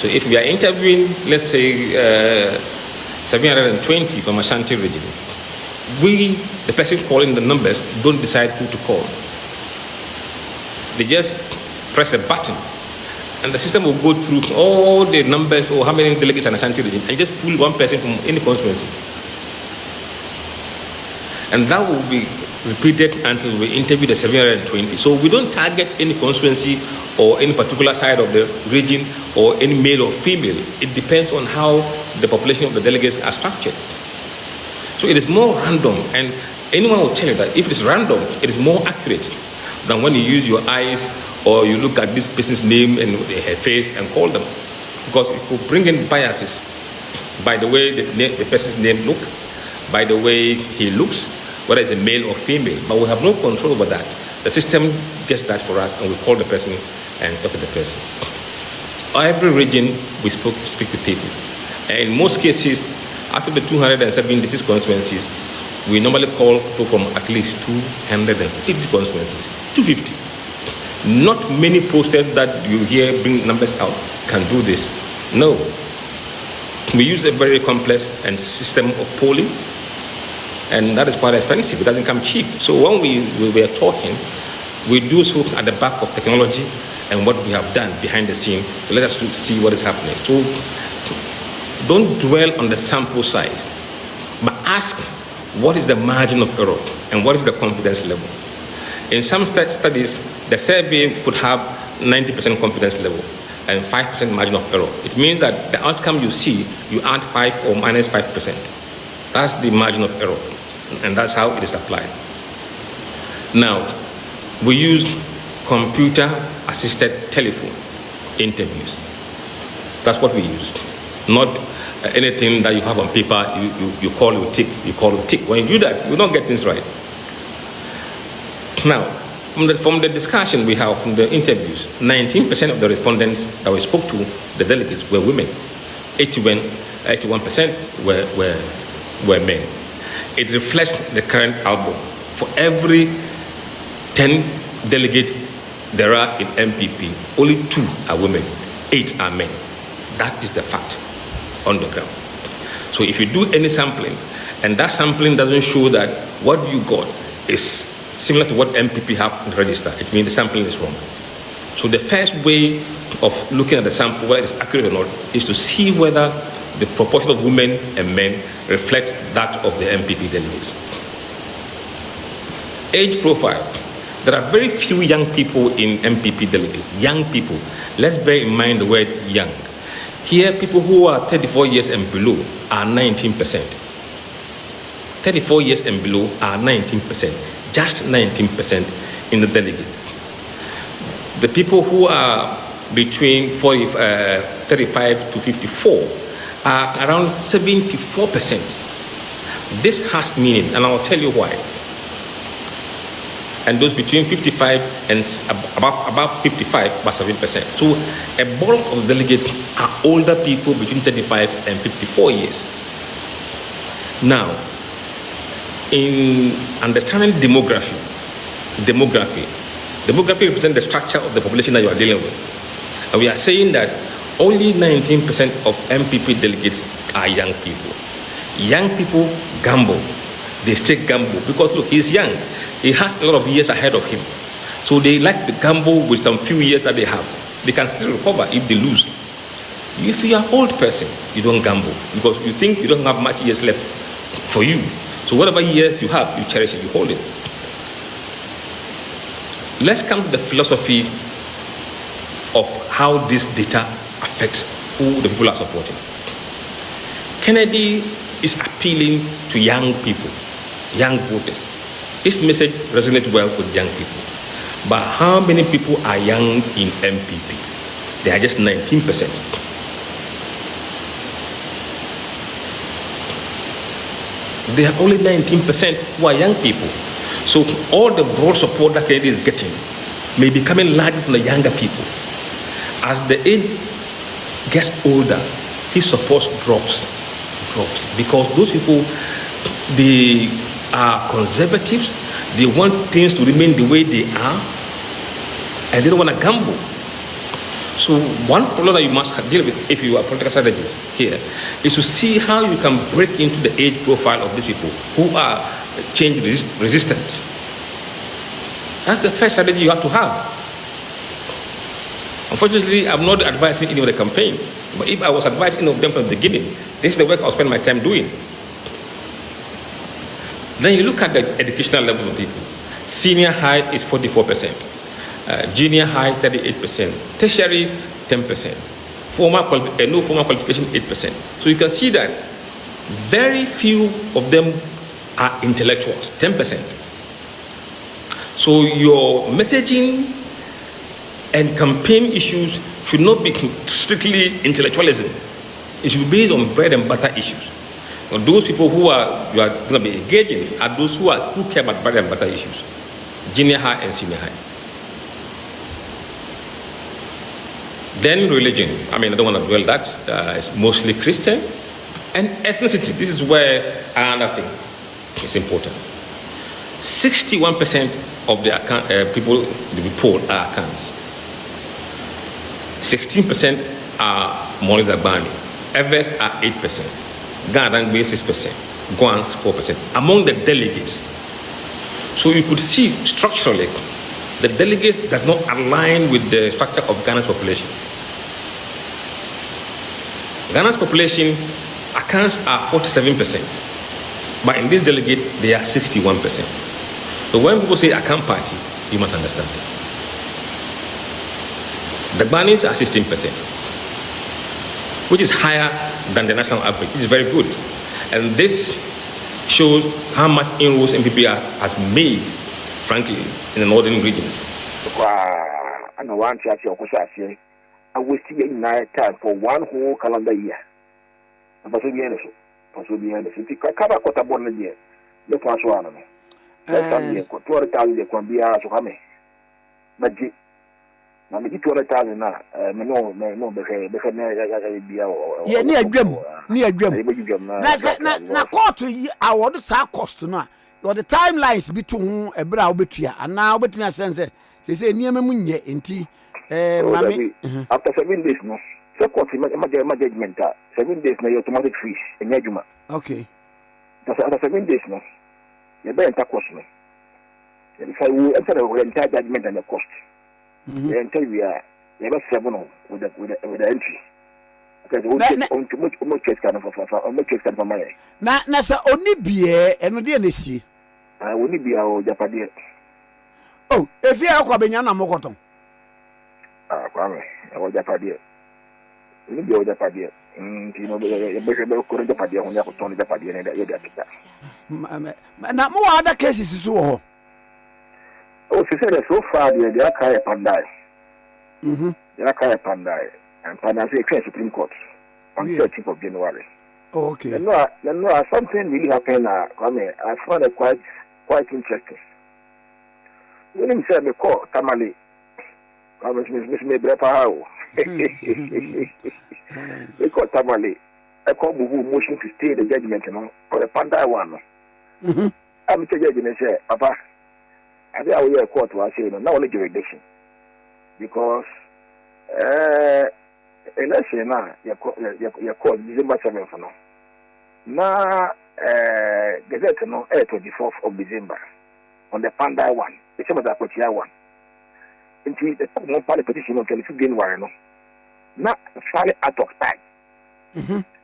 So if we are interviewing, let's say, 720 from Ashanti region, we, the person calling the numbers, don't decide who to call. They just press a button, and the system will go through all the numbers or how many delegates in Ashanti region and just pull one person from any constituency. And that will be repeated until we interview the 720. So we don't target any constituency or any particular side of the region or any male or female. It depends on how the population of the delegates are structured. So it is more random, and anyone will tell you that if it is random, it is more accurate than when you use your eyes or you look at this person's name and her face and call them. Because it will bring in biases by the way the person's name look, by the way he looks, whether it's a male or female, but we have no control over that. The system gets that for us, and we call the person and talk to the person. Every region we speak to people, and in most cases, out of the 276 constituencies, we normally call people from at least 250 constituencies, 250. Not many posters that you hear bring numbers out can do this. No. We use a very complex and system of polling, and that is quite expensive. It doesn't come cheap. So when we are talking, we do so at the back of technology and what we have done behind the scene. Let us see what is happening. So don't dwell on the sample size, but ask what is the margin of error and what is the confidence level. In some studies, the survey could have 90% confidence level and 5% margin of error. It means that the outcome you see, you add 5 or minus 5%. That's the margin of error, and that's how it is applied. Now, we use computer-assisted telephone interviews. That's what we use. Not anything that you have on paper, you call, you tick, you call, you tick. When you do that, you don't get things right. Now, from the discussion we have, from the interviews, 19% of the respondents that we spoke to, the delegates, were women. 81% were men. It reflects the current album. For every 10 delegates there are in MPP, only 2 are women, 8 are men. That is the fact on the ground. So if you do any sampling, and that sampling doesn't show that what you got is similar to what MPP have in the register, it means the sampling is wrong. So the first way of looking at the sample, whether it's accurate or not, is to see whether the proportion of women and men reflect that of the MPP delegates. Age profile. There are very few young people in MPP delegates. Young people. Let's bear in mind the word young. Here, people who are 34 years and below are 19%. 34 years and below are 19%. Just 19% in the delegate. The people who are between 35 to 54 are around 74%. This has meaning, and I'll tell you why. And those between 55 and above 55 are 7%. So a bulk of the delegates are older people between 35 and 54 years. Now, in understanding demography represents the structure of the population that you are dealing with. And we are saying that only 19% of MPP delegates are young people. Young people gamble. They stay gamble because look, he's young. He has a lot of years ahead of him. So they like to gamble with some few years that they have. They can still recover if they lose. If you are an old person, you don't gamble because you think you don't have much years left for you. So whatever years you have, you cherish it, you hold it. Let's come to the philosophy of how this data affects who the people are supporting. Kennedy is appealing to young people, young voters. His message resonates well with young people. But how many people are young in MPP? They are just 19%. They are only 19% who are young people. So all the broad support that Kennedy is getting may be coming largely from the younger people. As the age gets older, his support drops because those people, they are conservatives, they want things to remain the way they are, and they don't want to gamble. So one problem that you must deal with if you are political strategists here is to see how you can break into the age profile of these people who are change resistant. That's the first strategy you have to have. Unfortunately, I'm not advising any of the campaign, but if I was advising any of them from the beginning, this is the work I'll spend my time doing. Then you look at the educational level of people. Senior high is 44%, junior high 38%, tertiary 10%, no formal qualification 8%. So you can see that very few of them are intellectuals, 10%. So your messaging and campaign issues should not be strictly intellectualism. It should be based on bread and butter issues. Now, those people who you are going to be engaging are those who care about bread and butter issues, junior high and senior high. Then religion. I don't want to dwell that. It's mostly Christian. And ethnicity. This is where another thing is important. 61% of the people we poll are Akans. 16% are Moli Dagbani. Evers are 8%. Gadangbe 6%. Guans 4%. Among the delegates. So you could see structurally the delegate does not align with the structure of Ghana's population. Ghana's population accounts are 47%, but in this delegate they are 61%. So when people say Akan party, you must understand. The Ghanis are 16%, which is higher than the national average, which is very good. And this shows how much inroads MPP has made, frankly, in the northern regions. I want to ask you a question. I will see you time for one whole calendar year. I'm going to be honest. If you come back with a bonnet year, you pass one of me. That's something 200,000 you can be asked to come. But I'm going to 200,000 now. No, yeah, near Grim. Now, quarter I want to cost to know. Or the timelines between a brow between and now between a sense. They say near Munye in tea. After 7 days, no. So, my judgment, 7 days, no automatic fees in Yajuma. Okay. That's after 7 days, no. You better cost me. If I will enter the entire judgment and the cost, the entire year, you have 7 with the entry. Because much case kind of money. Nasa only be and the I will be our Japanese. Oh, if you are Quabiana Mokoton. Kwame, I was Japanese. You know, Japanese. The Japanese when you have to Japanese and not more other cases so. Oh, she said so far, they are Kaya Pandai. They are Kaya Pandai. And Pandai Supreme Court on 13th of January. Oh, okay. You know, something really happened. I found it quite interesting. When he said, "Me call Tamale, I was Miss Mebrepao." They call Tamale. I call Buhu motion to stay the judgment, for the Pandai one. I'm the judge and say, "Papa, I think I will hear court was saying now only jurisdiction because election now your court December 7th now. Now Gazette 24th of December on the Pandai one. The same as the Kotia one. And the one party petition on Kelly Gain Warren. Now, fairly out of time.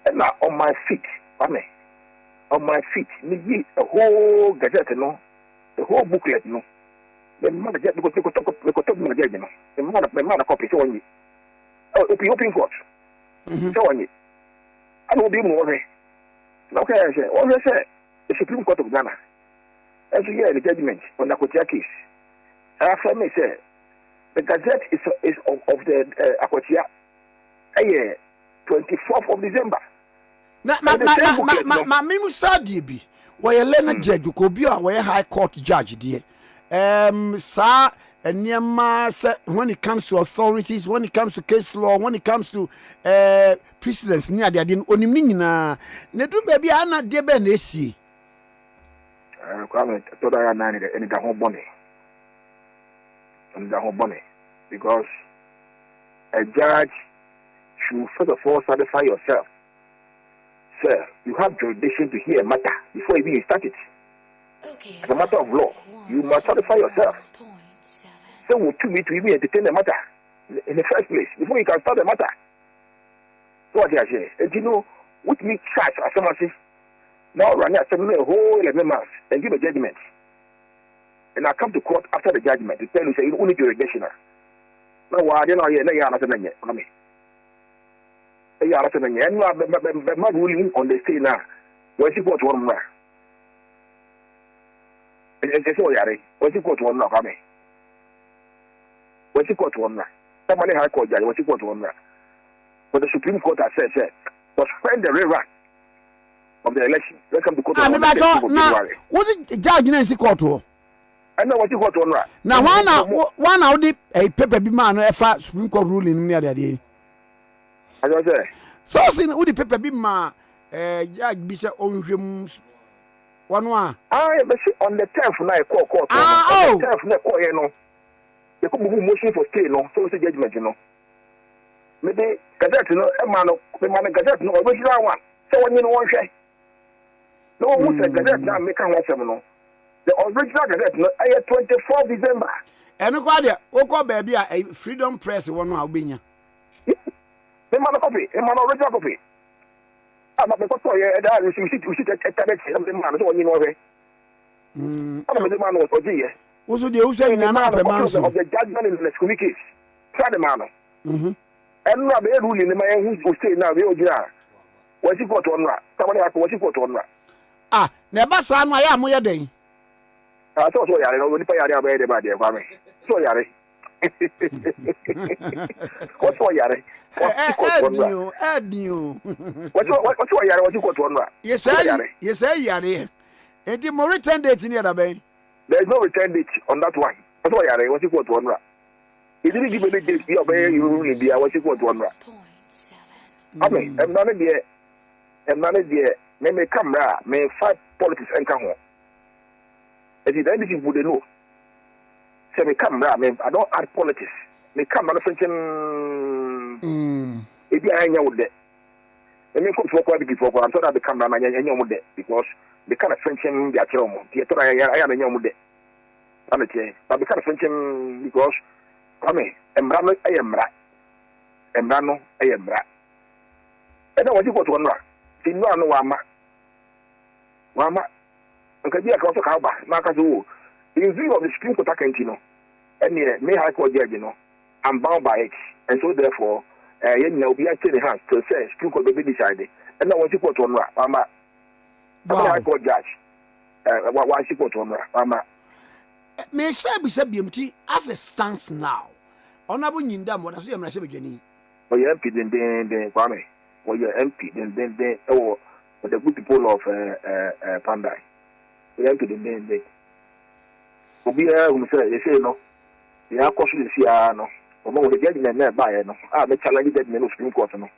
And now on my feet, on my feet, maybe a whole gazette, the whole booklet, the mother just because they could talk about the mother copy so on you. Oh, open court. So on you. I will be more. Okay, I say, all I say, the Supreme Court of Ghana. Every year the judgment on the Akotia case. After me say the Gazette is of the Akotia 24th of December. Ma Mussah Dankwah where Leonard judge could be a high court judge dear. Sir and when it comes to authorities, when it comes to case law, when it comes to precedents near the didn't only mean Nedu baby Anna dear Benesi. Kwame told her and the whole bonnet. And the whole bonnet because a judge should first of all satisfy yourself. Sir, you have jurisdiction to hear a matter before even you start it. Okay, As a matter of law, you must satisfy yourself. So would you be to even entertain the matter in the first place before you can start the matter? So what I say, and you know, with me charge as someone says, now run a whole 11 months and give a judgment. And I come to court after the judgment to tell you, say, you only jurisdiction. No, I don't know, you're not a man. You are not ruling on the state now. When you go to one more. And that's all you are. When you go to one more, come here. When you go to one more. Somebody high court judge, when you go to one more. But the Supreme Court has said, suspend the rerun of the election. Welcome to court. Was it judge Nancy Court? I know what you got on. Now, one out a paper be man, a fast Supreme Court ruling near the day. As I say, so sin would the paper be ma judge bisa on him one. I on the 10th night court. Oh, 10th night court, you know. They could move motion for stay, no, so it's a judgment, you know. Maybe Gazette, you know, a man Gazette, no, original one. So when you know one say, no one said Gazette now make one seminal. The original Gazette, no, 24 December. And no, Oko baby, a Freedom Press one Albania. The man copy, a man original copy. I'm not because that we should at the man, so you know. The man was here. Also, the Usa in an upper mouse of the judgment in the school case. Try the man. And not the ruling the man who say now, the OGR. What you got on that? Somebody has what you got on that. Ah, never saw my amoya day. I thought so, I don't pay about the family. So, Yari. What's all Yari? Add you. What's all Yari? What you got on that? Yes, sir. Yes, sir, Yari. And the more return date in the other bay. There is no return date on that one. What's all Yari? What you got on that? He didn't give any date. You obey you in India. What you got on that? I mean, I'm not there. I'm not there. May come there. May fight politics and come home. As if anything would know. Say, me come there. I don't add politics. Me come and French. If you hang out with that. Let me come for quite before. I'm sorry that come down and you with that because the kind of French in the Achomo. I am a young with that. I'm a chair. But the kind of French because, I mean, Embrano, I am right. Embrano, I am right. I don't want you go to one right. See, no, Mama. Okay, be a court of Alba, Nakazu. In view of the Supreme Court, and may High Court judge, you know, I'm bound by it. And so, therefore, you know, be at the hands to say Supreme Court will be decided. And now, what you go to one right, Mama. High Court judge. Why she go to one right, Mama. May say be said BMT as it stands now. Honorable Yindam, what I say, I'm not saying, well, you're MP, then, Kwame. Well, you're MP, then, oh, the good people of Pandai. We have to then. Obi who say, you say no. The question is no. Or the judgment nearby, no. The challenge that men of Supreme Court, no.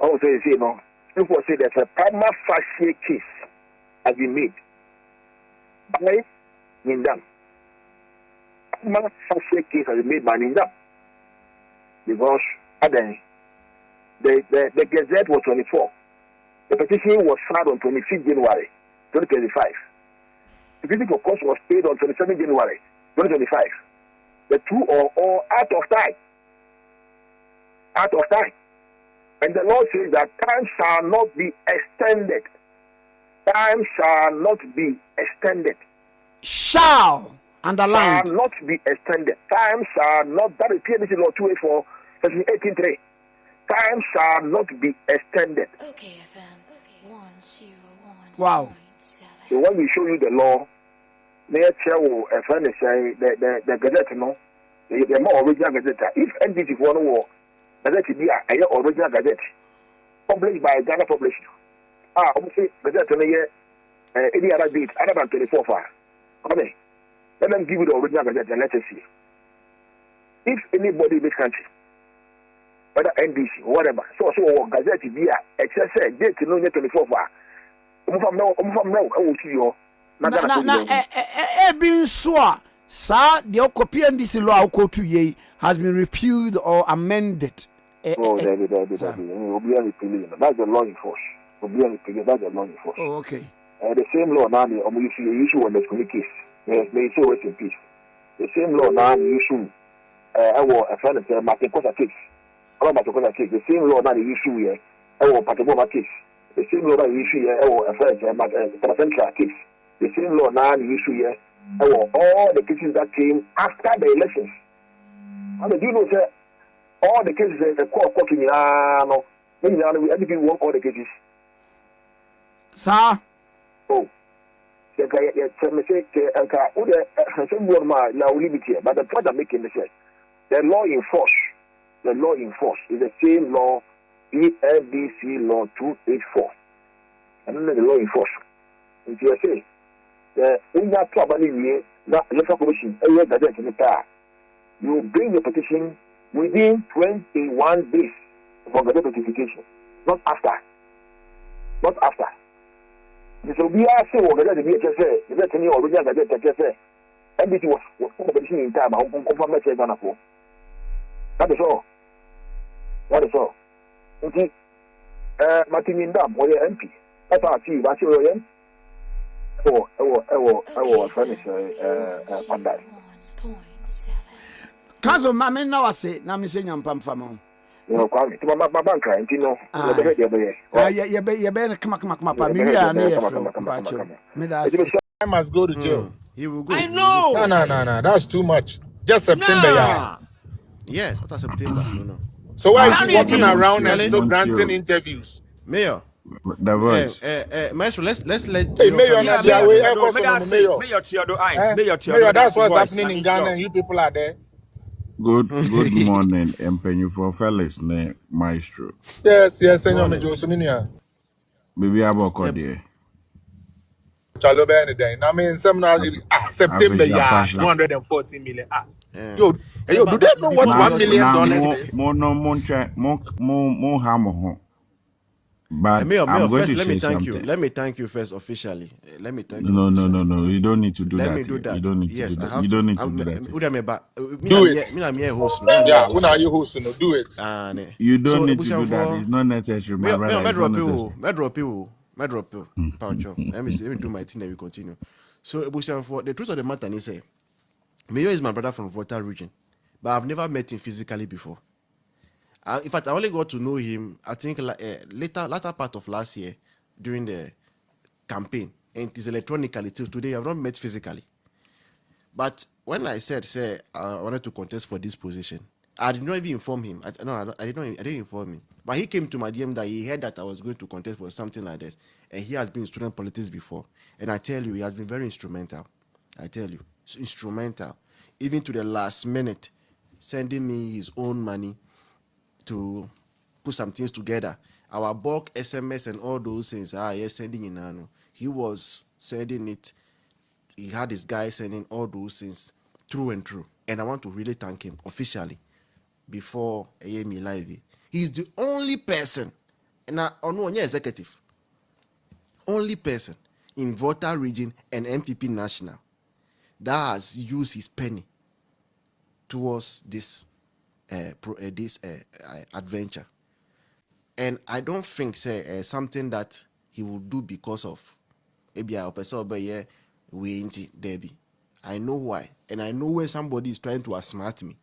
I will say, no. Supreme Court say that a prima facie case has been made by Nindam. Prima facie case has been made by Nindam. Because, the Gazette was 24. The petition was filed on 25th January 2025. The petition, of course, was paid on 27th January 2025. The two are all out of time. Out of time. And the Lord says that time shall not be extended. Time shall not be extended. Shall underline. Shall not be extended. Time shall not. That is PNC Law 284, section 18.3. Time shall not be extended. Okay, FM 101. Wow. So when we show you the law, near chair will a friend say the Gazette, no, the more original Gazette. If NDC for no war, Gazette be a original Gazette published by Ghana Publishing. Obviously, Gazette on a year, any other date other than 24 far. Okay, let them give you the original Gazette and let us see. If anybody in this country, whether NDC or whatever, so Gazette be a excess date no 24 far. Now, being sure Sir, the PNDC law to ye has been repealed or amended. Oh, that's the law enforced. That's the law enforced. Oh, okay. The same law now, you issue on the case. Yes, may so rest in peace. The same law now, you issue. I will a friend of Matekosa case. The same law now, you issue here. I will Pataboma case. The same law now, you issue here. I will a friend of Central case. The same law now, you issue here. I will all the cases that came after the elections. And do you know, sir, all the cases in the court in Milano, we won all the cases. Sir. Oh. But the point I'm making is the law enforced is the same law, ELDC law 284. And then the law enforced. If you say, in that trouble, you bring the petition within 21 days for the notification, not after. Not after. So we are saying what the BHS the veterinary original that NBC was competition in time. I'm confirm message on a phone. That is all. That is all. Okay. Martin in Dam, or MP. That's how I see. That's your end. I will furnish Pandai. 1.7. Council, Mamma, now I say, now I'm saying I'm Pamfamo. You know, my bank, you know, you better come up. Maybe I I must go to jail. He will go. I know. No. That's too much. Just September, yeah. Yes, after September. No. So why is he walking around and still granting interviews? Mayor. The voice. Maestro, let's let. Hey, Mayor, Mayor, that's what's happening in Ghana, and you people are there. Good morning, Empenyu for fellas, ne Maestro. Yes, Senor Major. Baby Aboko there. Chalo be day. I mean, September, yeah, 140 million. Yo, do they know what $1 million is? More hamo. But Mayor, I'm going first, to let say me thank something. you. Let me thank you first officially. Let me thank you. No. You don't need to do Let that. me do that. You don't need yes, to do I that. have You don't need to I'm- do that. Do it. Me host. Yeah, when are you hosting? Do it. You don't So, need to do Ebusiafo- that. It's not necessary, my brother. It's not necessary. Me drop you. Paucho. Let me do my thing and we continue. So, Ebusiafo, the truth of the matter is, Mayo is my brother from Volta region, but I've never met him physically before. In fact, I only got to know him, I think, later part of last year during the campaign. And it is electronically till today. I've not met physically. But when I said, I wanted to contest for this position, I did not even inform him. I didn't inform him. But he came to my DM that he heard that I was going to contest for something like this. And he has been in student politics before. And I tell you, he has been very instrumental. Instrumental. Even to the last minute, sending me his own money to put some things together. Our bulk SMS and all those things, sending in Nano. He was sending it. He had his guy sending all those things through and through. And I want to really thank him officially before Eeii Live. He's the only person, and executive, only person in Volta region and MPP national that has used his penny towards this adventure. And I don't think something that he will do because of maybe a person we Debbie. I know why, and I know when somebody is trying to outsmart me.